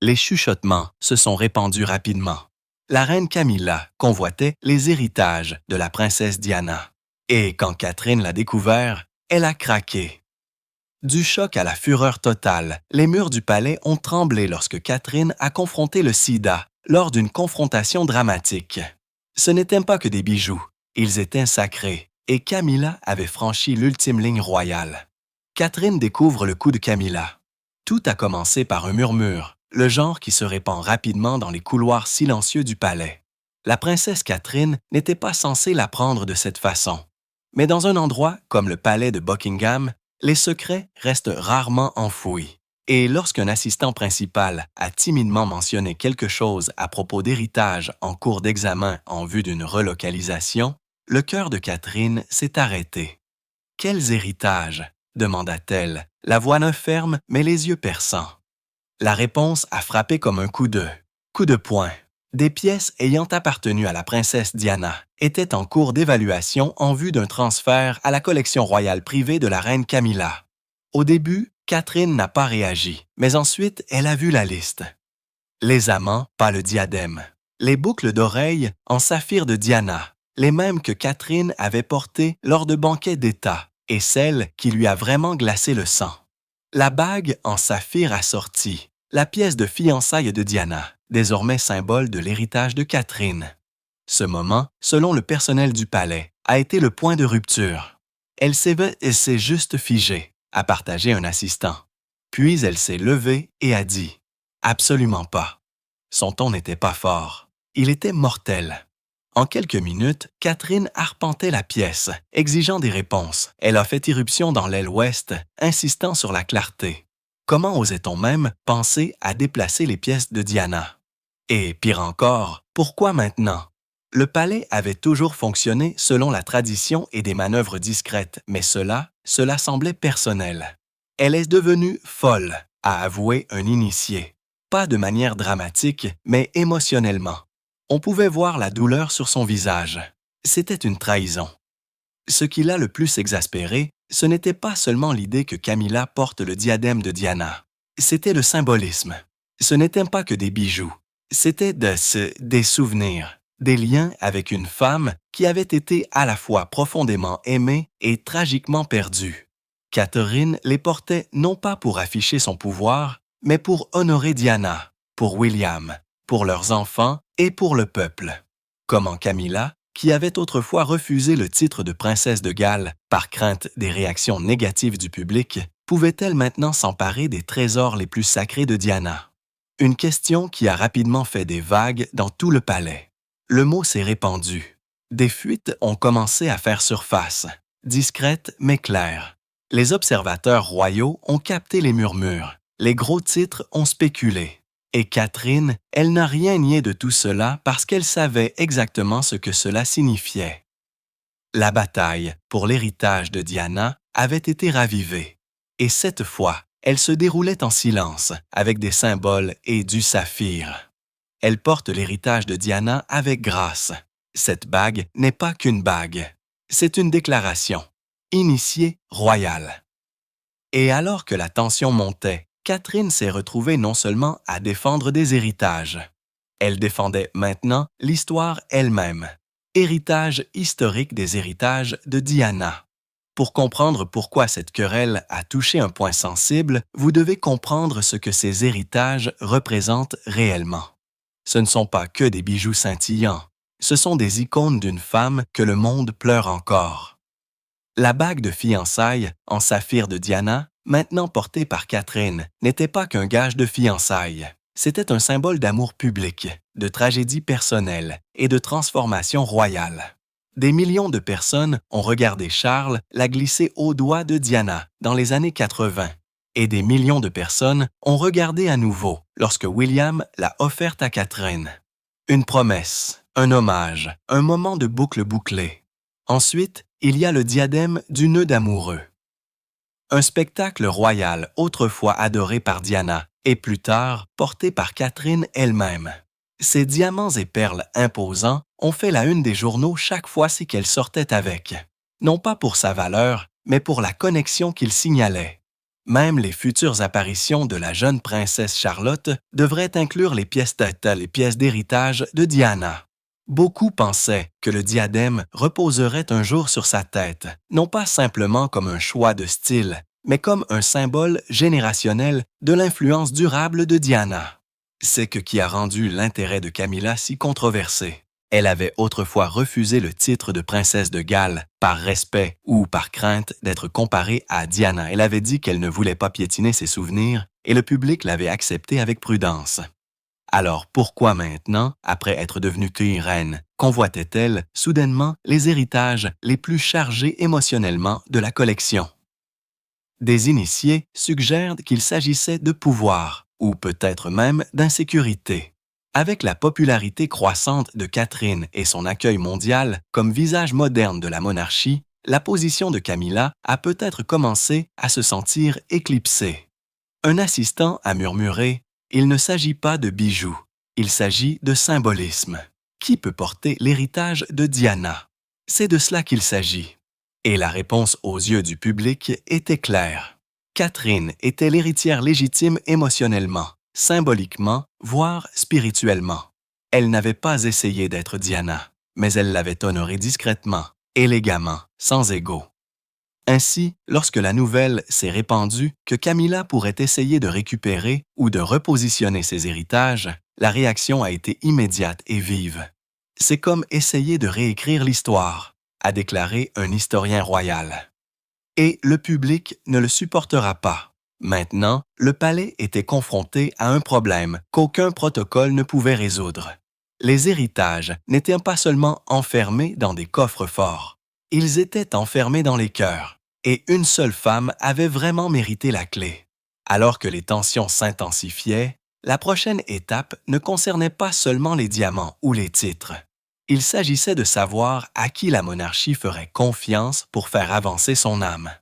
Les chuchotements se sont répandus rapidement. La reine Camilla convoitait les héritages de la princesse Diana. Et quand Catherine l'a découvert, elle a craqué. Du choc à la fureur totale, les murs du palais ont tremblé lorsque Catherine a confronté le sida lors d'une confrontation dramatique. Ce n'étaient pas que des bijoux, ils étaient sacrés, et Camilla avait franchi l'ultime ligne royale. Catherine découvre le coup de Camilla. Tout a commencé par un murmure, le genre qui se répand rapidement dans les couloirs silencieux du palais. La princesse Catherine n'était pas censée l'apprendre de cette façon. Mais dans un endroit comme le palais de Buckingham, les secrets restent rarement enfouis. Et lorsqu'un assistant principal a timidement mentionné quelque chose à propos d'héritage en cours d'examen en vue d'une relocalisation, le cœur de Catherine s'est arrêté. « Quels héritages ?» demanda-t-elle, la voix non ferme mais les yeux perçants. La réponse a frappé comme un coup de poing. Des pièces ayant appartenu à la princesse Diana étaient en cours d'évaluation en vue d'un transfert à la collection royale privée de la reine Camilla. Au début, Catherine n'a pas réagi, mais ensuite elle a vu la liste. Les amants, pas le diadème. Les boucles d'oreilles en saphir de Diana, les mêmes que Catherine avait portées lors de banquets d'État, et celle qui lui a vraiment glacé le sang. La bague en saphir assortie, la pièce de fiançailles de Diana, désormais symbole de l'héritage de Catherine. Ce moment, selon le personnel du palais, a été le point de rupture. Elle s'est juste figée, a partagé un assistant. Puis elle s'est levée et a dit « Absolument pas ». Son ton n'était pas fort. Il était mortel. En quelques minutes, Catherine arpentait la pièce, exigeant des réponses. Elle a fait irruption dans l'aile ouest, insistant sur la clarté. Comment osait-on même penser à déplacer les pièces de Diana? Et pire encore, pourquoi maintenant? Le palais avait toujours fonctionné selon la tradition et des manœuvres discrètes, mais cela semblait personnel. Elle est devenue folle, a avoué un initié. Pas de manière dramatique, mais émotionnellement. On pouvait voir la douleur sur son visage. C'était une trahison. Ce qui l'a le plus exaspéré, ce n'était pas seulement l'idée que Camilla porte le diadème de Diana. C'était le symbolisme. Ce n'étaient pas que des bijoux. C'était des souvenirs, des liens avec une femme qui avait été à la fois profondément aimée et tragiquement perdue. Catherine les portait non pas pour afficher son pouvoir, mais pour honorer Diana, pour William, pour leurs enfants et pour le peuple. Comment Camilla, qui avait autrefois refusé le titre de princesse de Galles par crainte des réactions négatives du public, pouvait-elle maintenant s'emparer des trésors les plus sacrés de Diana? Une question qui a rapidement fait des vagues dans tout le palais. Le mot s'est répandu. Des fuites ont commencé à faire surface, discrètes mais claires. Les observateurs royaux ont capté les murmures, les gros titres ont spéculé. Et Catherine, elle n'a rien nié de tout cela parce qu'elle savait exactement ce que cela signifiait. La bataille pour l'héritage de Diana avait été ravivée. Et cette fois, elle se déroulait en silence, avec des symboles et du saphir. Elle porte l'héritage de Diana avec grâce. Cette bague n'est pas qu'une bague. C'est une déclaration. Initiée royale. Et alors que la tension montait, Catherine s'est retrouvée non seulement à défendre des héritages. Elle défendait maintenant l'histoire elle-même. Héritage historique des héritages de Diana. Pour comprendre pourquoi cette querelle a touché un point sensible, vous devez comprendre ce que ces héritages représentent réellement. Ce ne sont pas que des bijoux scintillants. Ce sont des icônes d'une femme que le monde pleure encore. La bague de fiançailles en saphir de Diana, maintenant portée par Catherine, n'était pas qu'un gage de fiançailles. C'était un symbole d'amour public, de tragédie personnelle et de transformation royale. Des millions de personnes ont regardé Charles la glisser au doigt de Diana dans les années 80, et des millions de personnes ont regardé à nouveau lorsque William l'a offerte à Catherine. Une promesse, un hommage, un moment de boucle bouclée. Ensuite, il y a le diadème du nœud d'amoureux. Un spectacle royal autrefois adoré par Diana et plus tard porté par Catherine elle-même. Ces diamants et perles imposants ont fait la une des journaux chaque fois qu'elle sortait avec. Non pas pour sa valeur, mais pour la connexion qu'ils signalaient. Même les futures apparitions de la jeune princesse Charlotte devraient inclure les pièces les pièces d'héritage de Diana. Beaucoup pensaient que le diadème reposerait un jour sur sa tête, non pas simplement comme un choix de style, mais comme un symbole générationnel de l'influence durable de Diana. C'est ce qui a rendu l'intérêt de Camilla si controversé. Elle avait autrefois refusé le titre de princesse de Galles par respect ou par crainte d'être comparée à Diana. Elle avait dit qu'elle ne voulait pas piétiner ses souvenirs et le public l'avait accepté avec prudence. Alors pourquoi maintenant, après être devenue reine, convoitait-elle soudainement les héritages les plus chargés émotionnellement de la collection? Des initiés suggèrent qu'il s'agissait de pouvoir, ou peut-être même d'insécurité. Avec la popularité croissante de Catherine et son accueil mondial comme visage moderne de la monarchie, la position de Camilla a peut-être commencé à se sentir éclipsée. Un assistant a murmuré « Il ne s'agit pas de bijoux, il s'agit de symbolisme. Qui peut porter l'héritage de Diana? C'est de cela qu'il s'agit. » Et la réponse aux yeux du public était claire. Catherine était l'héritière légitime émotionnellement, symboliquement, voire spirituellement. Elle n'avait pas essayé d'être Diana, mais elle l'avait honorée discrètement, élégamment, sans égo. Ainsi, lorsque la nouvelle s'est répandue que Camilla pourrait essayer de récupérer ou de repositionner ses héritages, la réaction a été immédiate et vive. C'est comme essayer de réécrire l'histoire, a déclaré un historien royal. Et le public ne le supportera pas. Maintenant, le palais était confronté à un problème qu'aucun protocole ne pouvait résoudre. Les héritages n'étaient pas seulement enfermés dans des coffres forts, ils étaient enfermés dans les cœurs, et une seule femme avait vraiment mérité la clé. Alors que les tensions s'intensifiaient, la prochaine étape ne concernait pas seulement les diamants ou les titres. Il s'agissait de savoir à qui la monarchie ferait confiance pour faire avancer son âme.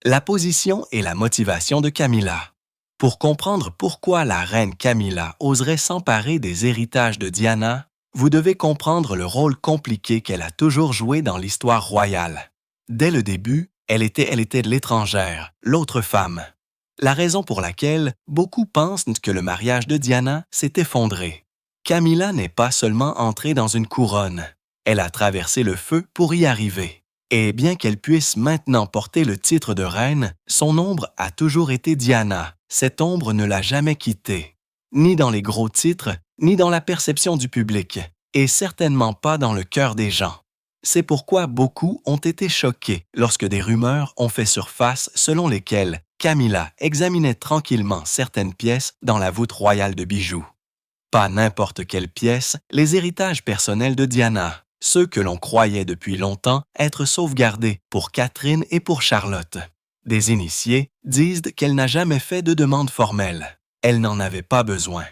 La position et la motivation de Camilla. Pour comprendre pourquoi la reine Camilla oserait s'emparer des héritages de Diana, vous devez comprendre le rôle compliqué qu'elle a toujours joué dans l'histoire royale. Dès le début, elle était l'étrangère, l'autre femme. La raison pour laquelle beaucoup pensent que le mariage de Diana s'est effondré. Camilla n'est pas seulement entrée dans une couronne, elle a traversé le feu pour y arriver. Et bien qu'elle puisse maintenant porter le titre de reine, son ombre a toujours été Diana. Cette ombre ne l'a jamais quittée, ni dans les gros titres, ni dans la perception du public, et certainement pas dans le cœur des gens. C'est pourquoi beaucoup ont été choqués lorsque des rumeurs ont fait surface selon lesquelles Camilla examinait tranquillement certaines pièces dans la voûte royale de bijoux. Pas n'importe quelle pièce, les héritages personnels de Diana, ceux que l'on croyait depuis longtemps être sauvegardés pour Catherine et pour Charlotte. Des initiés disent qu'elle n'a jamais fait de demande formelle. Elle n'en avait pas besoin.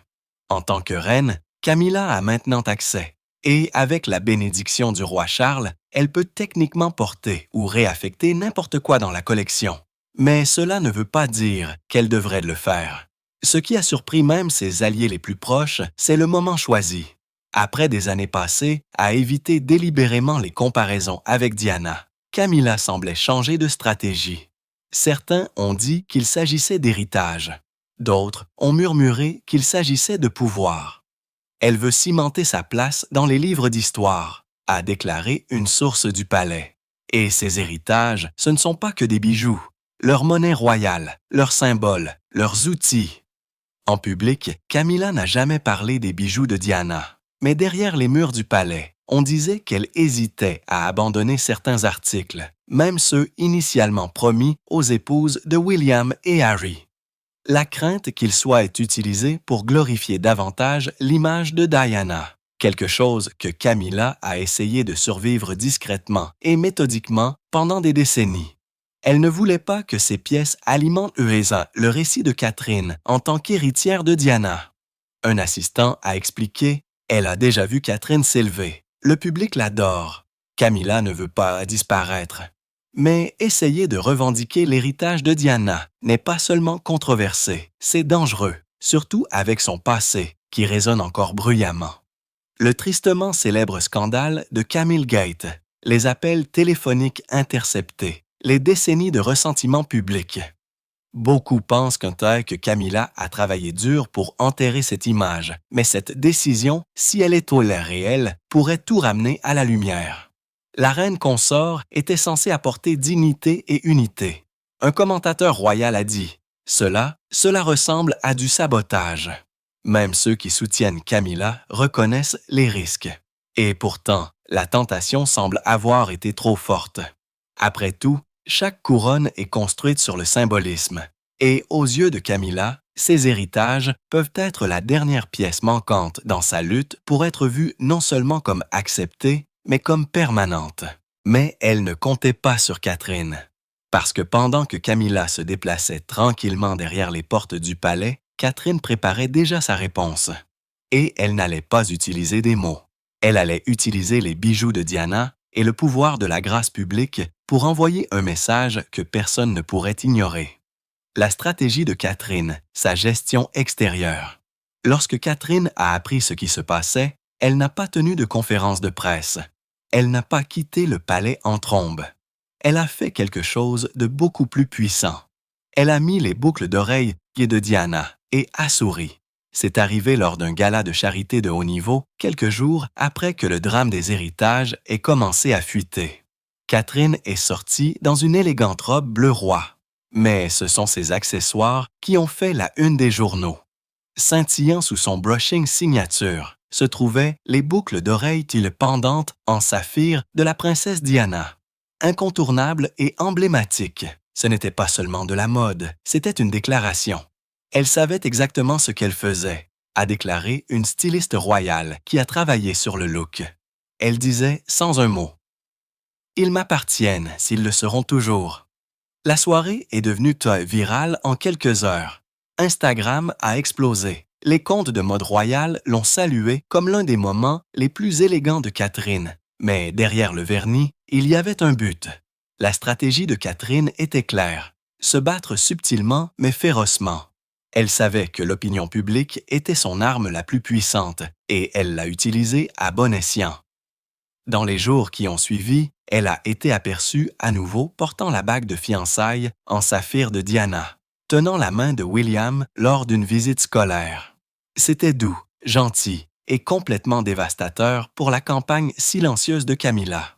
En tant que reine, Camilla a maintenant accès, et avec la bénédiction du roi Charles, elle peut techniquement porter ou réaffecter n'importe quoi dans la collection. Mais cela ne veut pas dire qu'elle devrait le faire. Ce qui a surpris même ses alliés les plus proches, c'est le moment choisi. Après des années passées à éviter délibérément les comparaisons avec Diana, Camilla semblait changer de stratégie. Certains ont dit qu'il s'agissait d'héritage. D'autres ont murmuré qu'il s'agissait de pouvoir. Elle veut cimenter sa place dans les livres d'histoire, a déclaré une source du palais. Et ces héritages, ce ne sont pas que des bijoux, leur monnaie royale, leurs symboles, leurs outils. En public, Camilla n'a jamais parlé des bijoux de Diana, mais derrière les murs du palais, on disait qu'elle hésitait à abandonner certains articles, même ceux initialement promis aux épouses de William et Harry. La crainte qu'ils soient utilisés pour glorifier davantage l'image de Diana, quelque chose que Camilla a essayé de survivre discrètement et méthodiquement pendant des décennies. Elle ne voulait pas que ces pièces alimentent le récit de Catherine en tant qu'héritière de Diana. Un assistant a expliqué « Elle a déjà vu Catherine s'élever. Le public l'adore. Camilla ne veut pas disparaître. » Mais essayer de revendiquer l'héritage de Diana n'est pas seulement controversé, c'est dangereux, surtout avec son passé, qui résonne encore bruyamment. Le tristement célèbre scandale de Camille Gate, les appels téléphoniques interceptés, les décennies de ressentiment public. Beaucoup pensent que Camilla a travaillé dur pour enterrer cette image, mais cette décision, si elle est réelle, pourrait tout ramener à la lumière. La reine consort était censée apporter dignité et unité. Un commentateur royal a dit « Cela ressemble à du sabotage ». Même ceux qui soutiennent Camilla reconnaissent les risques. Et pourtant, la tentation semble avoir été trop forte. Après tout, chaque couronne est construite sur le symbolisme. Et aux yeux de Camilla, ses héritages peuvent être la dernière pièce manquante dans sa lutte pour être vue non seulement comme acceptée, mais comme permanente. Mais elle ne comptait pas sur Catherine. Parce que pendant que Camilla se déplaçait tranquillement derrière les portes du palais, Catherine préparait déjà sa réponse. Et elle n'allait pas utiliser des mots. Elle allait utiliser les bijoux de Diana et le pouvoir de la grâce publique pour envoyer un message que personne ne pourrait ignorer. La stratégie de Catherine, sa gestion extérieure. Lorsque Catherine a appris ce qui se passait, elle n'a pas tenu de conférence de presse. Elle n'a pas quitté le palais en trombe. Elle a fait quelque chose de beaucoup plus puissant. Elle a mis les boucles d'oreilles aux pieds de Diana et a souri. C'est arrivé lors d'un gala de charité de haut niveau, quelques jours après que le drame des héritages ait commencé à fuiter. Catherine est sortie dans une élégante robe bleu roi. Mais ce sont ses accessoires qui ont fait la une des journaux. Scintillant sous son brushing signature se trouvaient les boucles d'oreilles pendantes en saphir de la princesse Diana. Incontournable et emblématique, ce n'était pas seulement de la mode, c'était une déclaration. Elle savait exactement ce qu'elle faisait, a déclaré une styliste royale qui a travaillé sur le look. Elle disait sans un mot « Ils m'appartiennent s'ils le seront toujours ». La soirée est devenue virale en quelques heures. Instagram a explosé. Les comptes de mode royale l'ont salué comme l'un des moments les plus élégants de Catherine. Mais derrière le vernis, il y avait un but. La stratégie de Catherine était claire. Se battre subtilement mais férocement. Elle savait que l'opinion publique était son arme la plus puissante et elle l'a utilisée à bon escient. Dans les jours qui ont suivi, elle a été aperçue à nouveau portant la bague de fiançailles en saphir de Diana, tenant la main de William lors d'une visite scolaire. C'était doux, gentil et complètement dévastateur pour la campagne silencieuse de Camilla.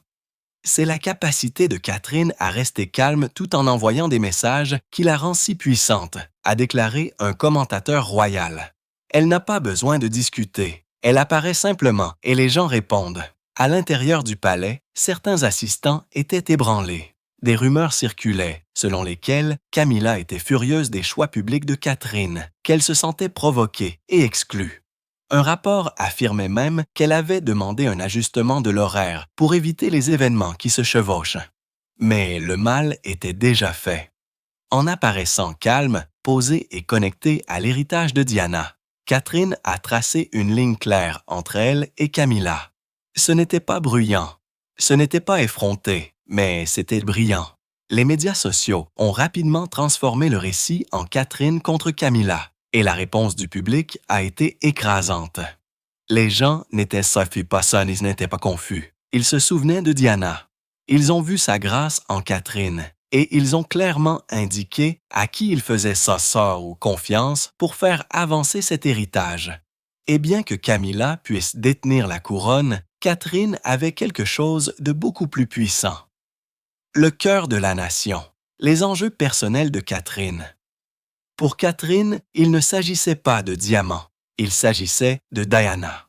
C'est la capacité de Catherine à rester calme tout en envoyant des messages qui la rend si puissante, a déclaré un commentateur royal. Elle n'a pas besoin de discuter. Elle apparaît simplement et les gens répondent. À l'intérieur du palais, certains assistants étaient ébranlés. Des rumeurs circulaient, selon lesquelles Camilla était furieuse des choix publics de Catherine, qu'elle se sentait provoquée et exclue. Un rapport affirmait même qu'elle avait demandé un ajustement de l'horaire pour éviter les événements qui se chevauchent. Mais le mal était déjà fait. En apparaissant calme, posée et connectée à l'héritage de Diana, Catherine a tracé une ligne claire entre elle et Camilla. Ce n'était pas bruyant, ce n'était pas effronté, mais c'était brillant. Les médias sociaux ont rapidement transformé le récit en Catherine contre Camilla, et la réponse du public a été écrasante. Les gens n'étaient ils n'étaient pas confus. Ils se souvenaient de Diana. Ils ont vu sa grâce en Catherine, et ils ont clairement indiqué à qui ils faisaient sa sort ou confiance pour faire avancer cet héritage. Et bien que Camilla puisse détenir la couronne, Catherine avait quelque chose de beaucoup plus puissant. Le cœur de la nation, les enjeux personnels de Catherine. Pour Catherine, il ne s'agissait pas de diamants, il s'agissait de Diana.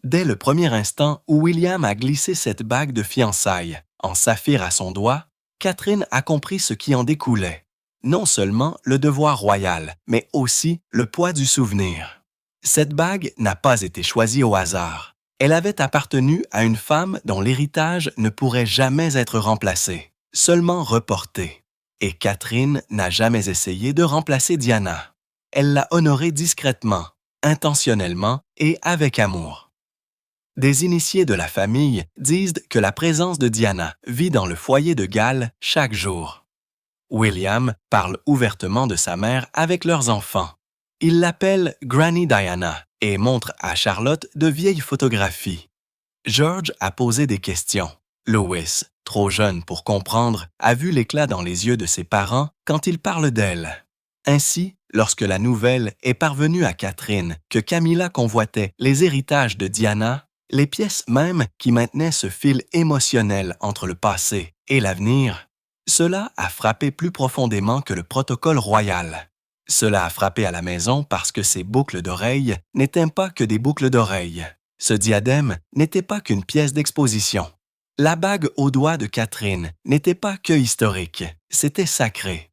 Dès le premier instant où William a glissé cette bague de fiançailles en saphir à son doigt, Catherine a compris ce qui en découlait. Non seulement le devoir royal, mais aussi le poids du souvenir. Cette bague n'a pas été choisie au hasard. Elle avait appartenu à une femme dont l'héritage ne pourrait jamais être remplacé, seulement reporté. Et Catherine n'a jamais essayé de remplacer Diana. Elle l'a honorée discrètement, intentionnellement et avec amour. Des initiés de la famille disent que la présence de Diana vit dans le foyer de Galles chaque jour. William parle ouvertement de sa mère avec leurs enfants. Il l'appelle Granny Diana et montre à Charlotte de vieilles photographies. George a posé des questions. Louis, trop jeune pour comprendre, a vu l'éclat dans les yeux de ses parents quand il parle d'elle. Ainsi, lorsque la nouvelle est parvenue à Catherine que Camilla convoitait les héritages de Diana, les pièces mêmes qui maintenaient ce fil émotionnel entre le passé et l'avenir, cela a frappé plus profondément que le protocole royal. Cela a frappé à la maison parce que ces boucles d'oreilles n'étaient pas que des boucles d'oreilles. Ce diadème n'était pas qu'une pièce d'exposition. La bague au doigt de Catherine n'était pas que historique, c'était sacré.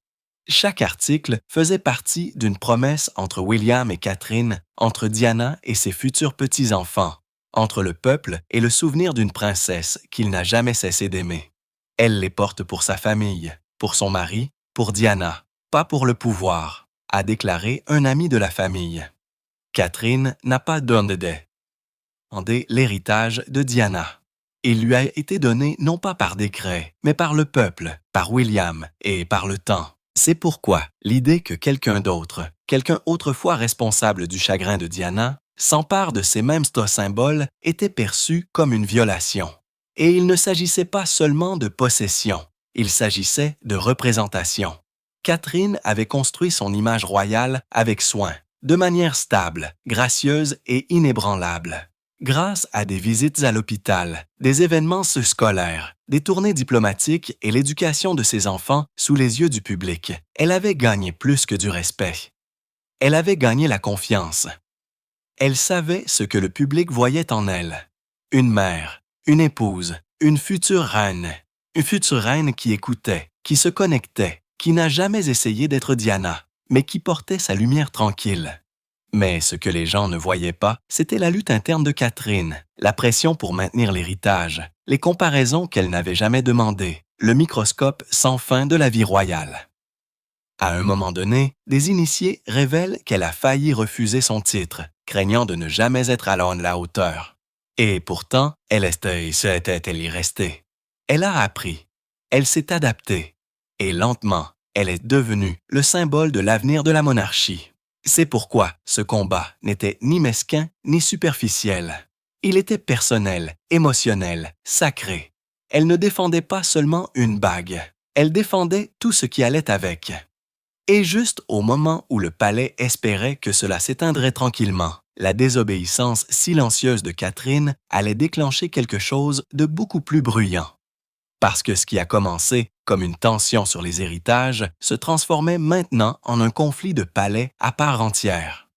Chaque article faisait partie d'une promesse entre William et Catherine, entre Diana et ses futurs petits-enfants, entre le peuple et le souvenir d'une princesse qu'il n'a jamais cessé d'aimer. Elle les porte pour sa famille, pour son mari, pour Diana, pas pour le pouvoir, a déclaré un ami de la famille. Catherine n'a pas demandé l'héritage de Diana. Il lui a été donné non pas par décret, mais par le peuple, par William et par le temps. C'est pourquoi l'idée que quelqu'un d'autre, quelqu'un autrefois responsable du chagrin de Diana, s'empare de ces mêmes symboles était perçue comme une violation. Et il ne s'agissait pas seulement de possession, il s'agissait de représentation. Catherine avait construit son image royale avec soin, de manière stable, gracieuse et inébranlable. Grâce à des visites à l'hôpital, des événements scolaires, des tournées diplomatiques et l'éducation de ses enfants sous les yeux du public, elle avait gagné plus que du respect. Elle avait gagné la confiance. Elle savait ce que le public voyait en elle. Une mère, une épouse, une future reine qui écoutait, qui se connectait, qui n'a jamais essayé d'être Diana, mais qui portait sa lumière tranquille. Mais ce que les gens ne voyaient pas, c'était la lutte interne de Catherine, la pression pour maintenir l'héritage, les comparaisons qu'elle n'avait jamais demandées, le microscope sans fin de la vie royale. À un moment donné, des initiés révèlent qu'elle a failli refuser son titre, craignant de ne jamais être à la hauteur. Et pourtant, elle y restée. Elle a appris, elle s'est adaptée, et lentement, elle est devenue le symbole de l'avenir de la monarchie. C'est pourquoi ce combat n'était ni mesquin ni superficiel. Il était personnel, émotionnel, sacré. Elle ne défendait pas seulement une bague, elle défendait tout ce qui allait avec. Et juste au moment où le palais espérait que cela s'éteindrait tranquillement, la désobéissance silencieuse de Catherine allait déclencher quelque chose de beaucoup plus bruyant. Parce que ce qui a commencé comme une tension sur les héritages se transformait maintenant en un conflit de palais à part entière.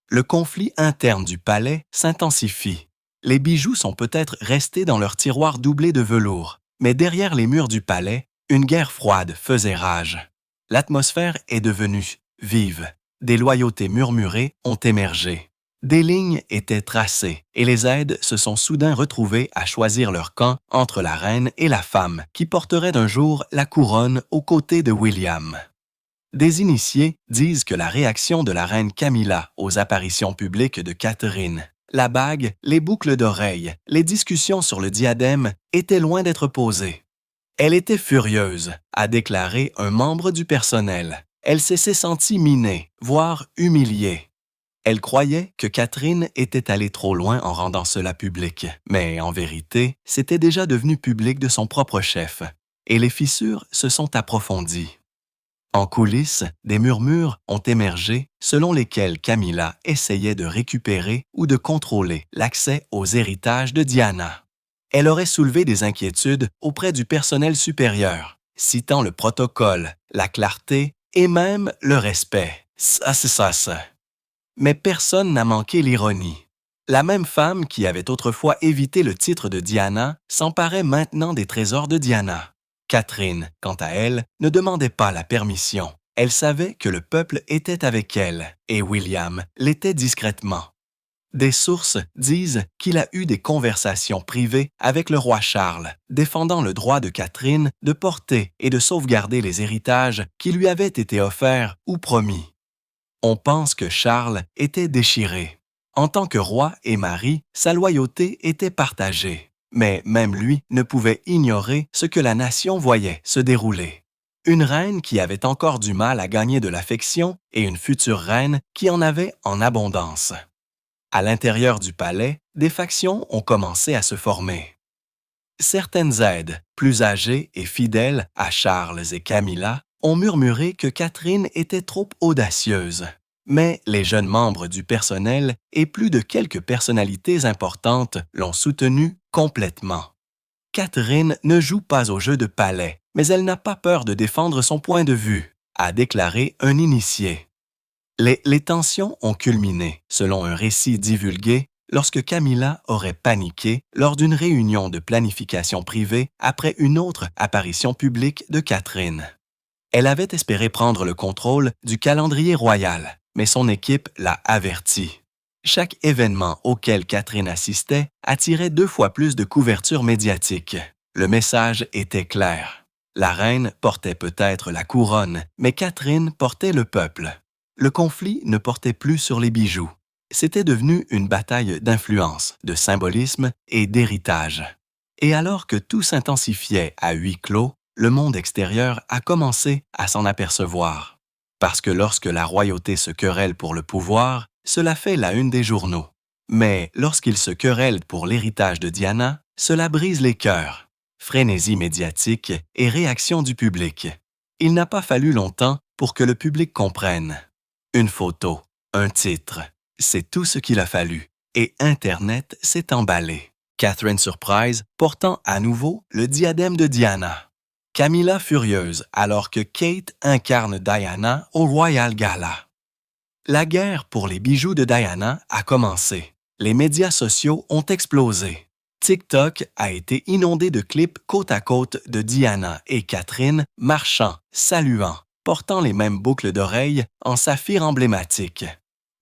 Le conflit interne du palais s'intensifie. Les bijoux sont peut-être restés dans leur tiroir doublé de velours, mais derrière les murs du palais, une guerre froide faisait rage. L'atmosphère est devenue vive. Des loyautés murmurées ont émergé. Des lignes étaient tracées et les aides se sont soudain retrouvées à choisir leur camp entre la reine et la femme qui porterait un jour la couronne aux côtés de William. Des initiés disent que la réaction de la reine Camilla aux apparitions publiques de Catherine, la bague, les boucles d'oreilles, les discussions sur le diadème étaient loin d'être posées. Elle était furieuse, a déclaré un membre du personnel. Elle s'est sentie minée, voire humiliée. Elle croyait que Catherine était allée trop loin en rendant cela public, mais en vérité, c'était déjà devenu public de son propre chef, et les fissures se sont approfondies. En coulisses, des murmures ont émergé selon lesquels Camilla essayait de récupérer ou de contrôler l'accès aux héritages de Diana. Elle aurait soulevé des inquiétudes auprès du personnel supérieur, citant le protocole, la clarté et même le respect. Ça. Mais personne n'a manqué l'ironie. La même femme qui avait autrefois évité le titre de Diana s'emparait maintenant des trésors de Diana. Catherine, quant à elle, ne demandait pas la permission. Elle savait que le peuple était avec elle, et William l'était discrètement. Des sources disent qu'il a eu des conversations privées avec le roi Charles, défendant le droit de Catherine de porter et de sauvegarder les héritages qui lui avaient été offerts ou promis. On pense que Charles était déchiré. En tant que roi et mari, sa loyauté était partagée. Mais même lui ne pouvait ignorer ce que la nation voyait se dérouler. Une reine qui avait encore du mal à gagner de l'affection et une future reine qui en avait en abondance. À l'intérieur du palais, des factions ont commencé à se former. Certaines aides, plus âgées et fidèles à Charles et Camilla, on murmurait que Catherine était trop audacieuse. Mais les jeunes membres du personnel et plus de quelques personnalités importantes l'ont soutenue complètement. Catherine ne joue pas au jeu de palais, mais elle n'a pas peur de défendre son point de vue, a déclaré un initié. Les tensions ont culminé, selon un récit divulgué, lorsque Camilla aurait paniqué lors d'une réunion de planification privée après une autre apparition publique de Catherine. Elle avait espéré prendre le contrôle du calendrier royal, mais son équipe l'a averti. Chaque événement auquel Catherine assistait attirait 2 fois plus de couverture médiatique. Le message était clair. La reine portait peut-être la couronne, mais Catherine portait le peuple. Le conflit ne portait plus sur les bijoux. C'était devenu une bataille d'influence, de symbolisme et d'héritage. Et alors que tout s'intensifiait à huis clos, le monde extérieur a commencé à s'en apercevoir. Parce que lorsque la royauté se querelle pour le pouvoir, cela fait la une des journaux. Mais lorsqu'ils se querellent pour l'héritage de Diana, cela brise les cœurs. Frénésie médiatique et réaction du public. Il n'a pas fallu longtemps pour que le public comprenne. Une photo, un titre, c'est tout ce qu'il a fallu. Et Internet s'est emballé. Catherine Surprise portant à nouveau le diadème de Diana. Camilla furieuse alors que Kate incarne Diana au Royal Gala. La guerre pour les bijoux de Diana a commencé. Les médias sociaux ont explosé. TikTok a été inondé de clips côte à côte de Diana et Catherine marchant, saluant, portant les mêmes boucles d'oreilles en saphir emblématique.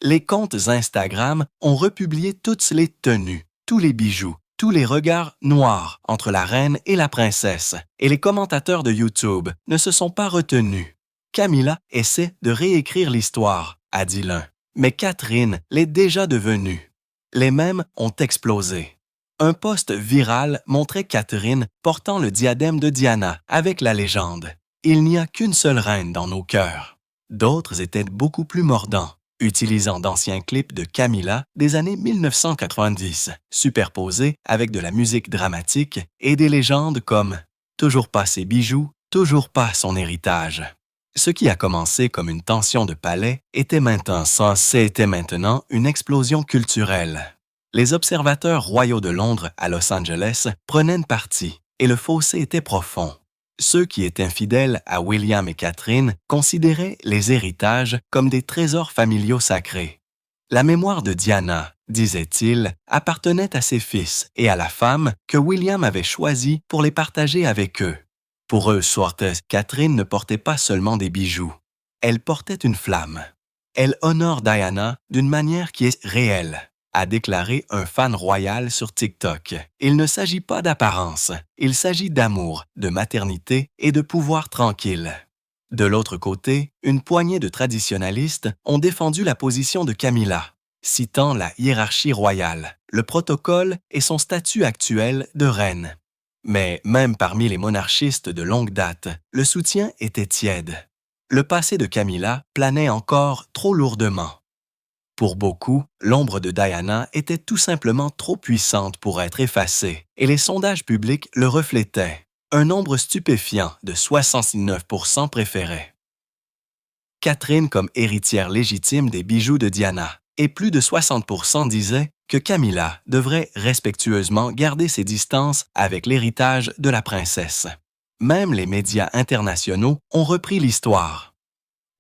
Les comptes Instagram ont republié toutes les tenues, tous les bijoux, tous les regards noirs entre la reine et la princesse, et les commentateurs de YouTube ne se sont pas retenus. Camilla essaie de réécrire l'histoire, a dit l'un, mais Catherine l'est déjà devenue. Les mèmes ont explosé. Un post viral montrait Catherine portant le diadème de Diana avec la légende « Il n'y a qu'une seule reine dans nos cœurs ». D'autres étaient beaucoup plus mordants, utilisant d'anciens clips de Camilla des années 1990, superposés avec de la musique dramatique et des légendes comme « Toujours pas ses bijoux, toujours pas son héritage ». Ce qui a commencé comme une tension de palais était maintenant une explosion culturelle. Les observateurs royaux de Londres à Los Angeles prenaient parti et le fossé était profond. Ceux qui étaient infidèles à William et Catherine considéraient les héritages comme des trésors familiaux sacrés. La mémoire de Diana, disait-il, appartenait à ses fils et à la femme que William avait choisie pour les partager avec eux. Pour eux, Catherine ne portait pas seulement des bijoux. Elle portait une flamme. Elle honore Diana d'une manière qui est réelle, a déclaré un fan royal sur TikTok. Il ne s'agit pas d'apparence, il s'agit d'amour, de maternité et de pouvoir tranquille. De l'autre côté, une poignée de traditionalistes ont défendu la position de Camilla, citant la hiérarchie royale, le protocole et son statut actuel de reine. Mais même parmi les monarchistes de longue date, le soutien était tiède. Le passé de Camilla planait encore trop lourdement. Pour beaucoup, l'ombre de Diana était tout simplement trop puissante pour être effacée, et les sondages publics le reflétaient. Un nombre stupéfiant de 69% préféraient Catherine comme héritière légitime des bijoux de Diana, et plus de 60% disaient que Camilla devrait respectueusement garder ses distances avec l'héritage de la princesse. Même les médias internationaux ont repris l'histoire.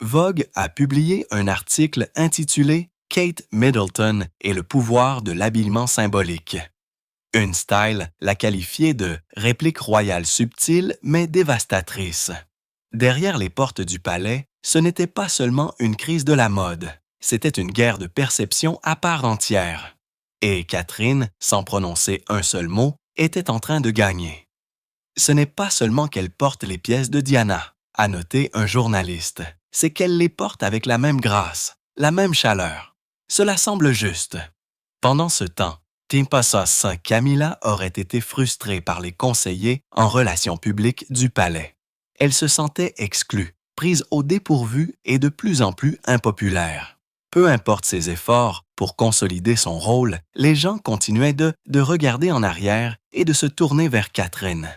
Vogue a publié un article intitulé « Kate Middleton et le pouvoir de l'habillement symbolique ». Une style l'a qualifiée de « réplique royale subtile mais dévastatrice ». Derrière les portes du palais, ce n'était pas seulement une crise de la mode, c'était une guerre de perception à part entière. Et Catherine, sans prononcer un seul mot, était en train de gagner. Ce n'est pas seulement qu'elle porte les pièces de Diana, a noté un journaliste, c'est qu'elle les porte avec la même grâce, la même chaleur. Cela semble juste. Pendant ce temps, Camilla aurait été frustrée par les conseillers en relations publiques du palais. Elle se sentait exclue, prise au dépourvu et de plus en plus impopulaire. Peu importe ses efforts pour consolider son rôle, les gens continuaient de regarder en arrière et de se tourner vers Catherine.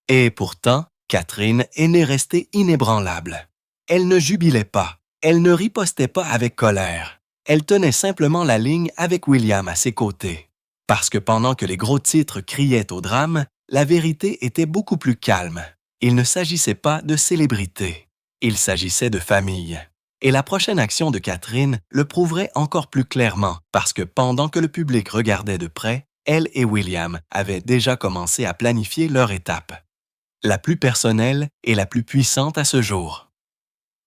Et pourtant, Catherine est restée inébranlable. Elle ne jubilait pas, elle ne ripostait pas avec colère. Elle tenait simplement la ligne avec William à ses côtés. Parce que pendant que les gros titres criaient au drame, la vérité était beaucoup plus calme. Il ne s'agissait pas de célébrité, il s'agissait de famille. Et la prochaine action de Catherine le prouverait encore plus clairement parce que pendant que le public regardait de près, elle et William avaient déjà commencé à planifier leur étape. La plus personnelle et la plus puissante à ce jour.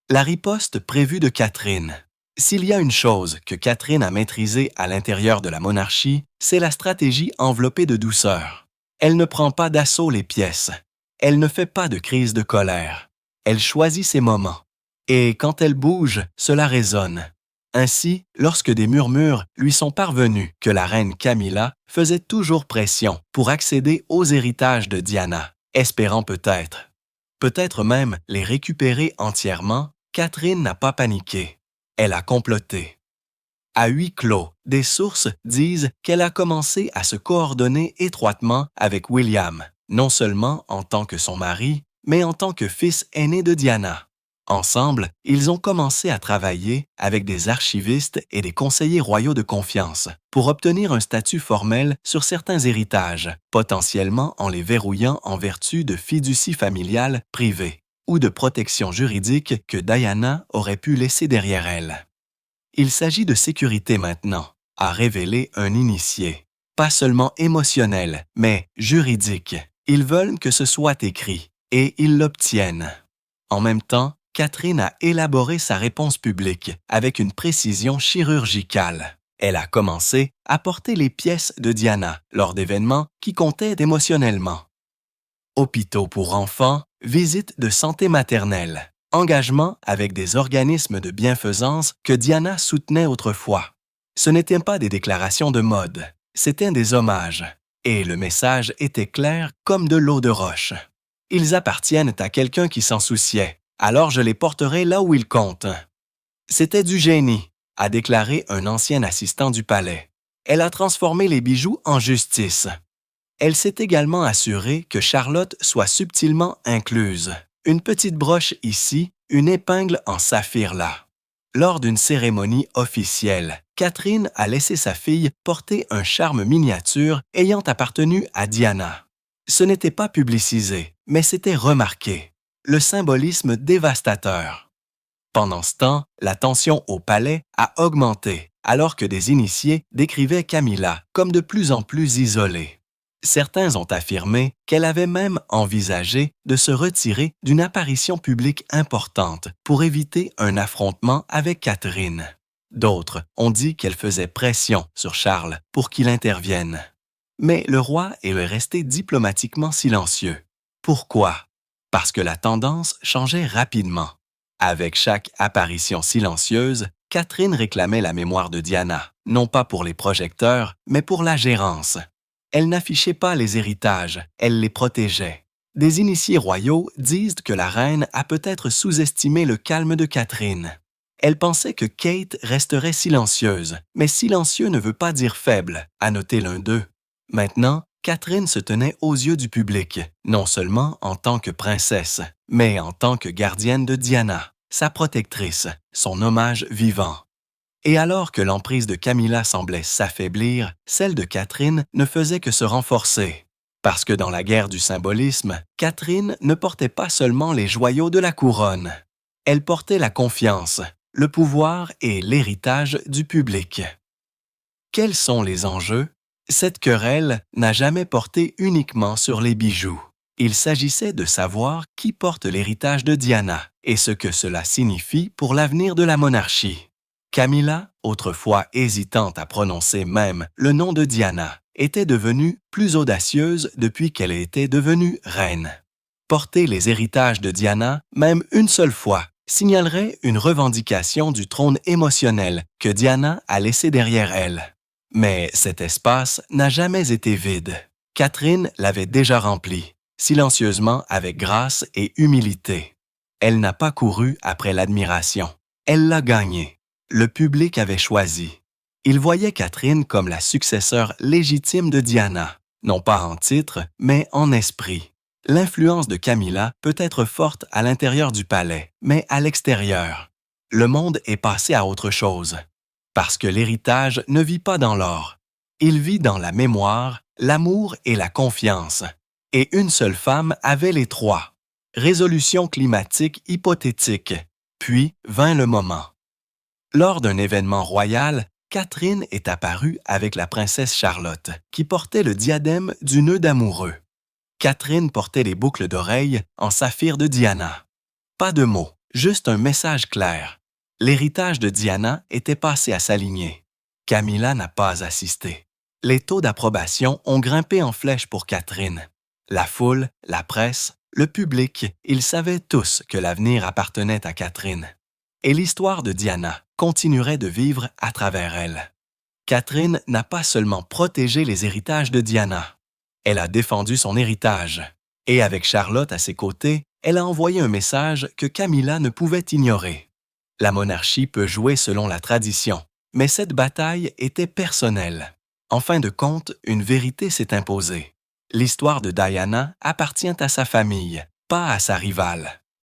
La riposte prévue de Catherine. S'il y a une chose que Catherine a maîtrisée à l'intérieur de la monarchie, c'est la stratégie enveloppée de douceur. Elle ne prend pas d'assaut les pièces. Elle ne fait pas de crise de colère. Elle choisit ses moments. Et quand elle bouge, cela résonne. Ainsi, lorsque des murmures lui sont parvenus que la reine Camilla faisait toujours pression pour accéder aux héritages de Diana, espérant peut-être même les récupérer entièrement, Catherine n'a pas paniqué. Elle a comploté. À huis clos, des sources disent qu'elle a commencé à se coordonner étroitement avec William, non seulement en tant que son mari, mais en tant que fils aîné de Diana. Ensemble, ils ont commencé à travailler avec des archivistes et des conseillers royaux de confiance pour obtenir un statut formel sur certains héritages, potentiellement en les verrouillant en vertu de fiducie familiale privée ou de protection juridique que Diana aurait pu laisser derrière elle. Il s'agit de sécurité maintenant, a révélé un initié. Pas seulement émotionnel, mais juridique. Ils veulent que ce soit écrit, et ils l'obtiennent. En même temps, Catherine a élaboré sa réponse publique avec une précision chirurgicale. Elle a commencé à porter les pièces de Diana lors d'événements qui comptaient émotionnellement. Hôpitaux pour enfants, visites de santé maternelle, engagement avec des organismes de bienfaisance que Diana soutenait autrefois. Ce n'étaient pas des déclarations de mode, c'étaient des hommages. Et le message était clair comme de l'eau de roche. Ils appartiennent à quelqu'un qui s'en souciait, alors je les porterai là où ils comptent. C'était du génie, a déclaré un ancien assistant du palais. Elle a transformé les bijoux en justice. Elle s'est également assurée que Charlotte soit subtilement incluse. Une petite broche ici, une épingle en saphir là. Lors d'une cérémonie officielle, Catherine a laissé sa fille porter un charme miniature ayant appartenu à Diana. Ce n'était pas publicisé, mais c'était remarqué. Le symbolisme dévastateur. Pendant ce temps, la tension au palais a augmenté, alors que des initiés décrivaient Camilla comme de plus en plus isolée. Certains ont affirmé qu'elle avait même envisagé de se retirer d'une apparition publique importante pour éviter un affrontement avec Catherine. D'autres ont dit qu'elle faisait pression sur Charles pour qu'il intervienne. Mais le roi est resté diplomatiquement silencieux. Pourquoi? Parce que la tendance changeait rapidement. Avec chaque apparition silencieuse, Catherine réclamait la mémoire de Diana, non pas pour les projecteurs, mais pour la gérance. Elle n'affichait pas les héritages, elle les protégeait. Des initiés royaux disent que la reine a peut-être sous-estimé le calme de Catherine. Elle pensait que Kate resterait silencieuse, mais silencieux ne veut pas dire faible, a noté l'un d'eux. Maintenant, Catherine se tenait aux yeux du public, non seulement en tant que princesse, mais en tant que gardienne de Diana, sa protectrice, son hommage vivant. Et alors que l'emprise de Camilla semblait s'affaiblir, celle de Catherine ne faisait que se renforcer. Parce que dans la guerre du symbolisme, Catherine ne portait pas seulement les joyaux de la couronne. Elle portait la confiance, le pouvoir et l'héritage du public. Quels sont les enjeux? Cette querelle n'a jamais porté uniquement sur les bijoux. Il s'agissait de savoir qui porte l'héritage de Diana et ce que cela signifie pour l'avenir de la monarchie. Camilla, autrefois hésitante à prononcer même le nom de Diana, était devenue plus audacieuse depuis qu'elle était devenue reine. Porter les héritages de Diana, même une seule fois, signalerait une revendication du trône émotionnel que Diana a laissé derrière elle. Mais cet espace n'a jamais été vide. Catherine l'avait déjà rempli, silencieusement avec grâce et humilité. Elle n'a pas couru après l'admiration. Elle l'a gagnée. Le public avait choisi. Il voyait Catherine comme la successeur légitime de Diana, non pas en titre, mais en esprit. L'influence de Camilla peut être forte à l'intérieur du palais, mais à l'extérieur, le monde est passé à autre chose. Parce que l'héritage ne vit pas dans l'or. Il vit dans la mémoire, l'amour et la confiance. Et une seule femme avait les trois. Résolution climatique hypothétique. Puis vint le moment. Lors d'un événement royal, Catherine est apparue avec la princesse Charlotte, qui portait le diadème du nœud d'amoureux. Catherine portait les boucles d'oreilles en saphir de Diana. Pas de mots, juste un message clair. L'héritage de Diana était passé à sa lignée. Camilla n'a pas assisté. Les taux d'approbation ont grimpé en flèche pour Catherine. La foule, la presse, le public, ils savaient tous que l'avenir appartenait à Catherine. Et l'histoire de Diana continuerait de vivre à travers elle. Catherine n'a pas seulement protégé les héritages de Diana. Elle a défendu son héritage. Et avec Charlotte à ses côtés, elle a envoyé un message que Camilla ne pouvait ignorer. La monarchie peut jouer selon la tradition, mais cette bataille était personnelle. En fin de compte, une vérité s'est imposée. L'histoire de Diana appartient à sa famille, pas à sa rivale.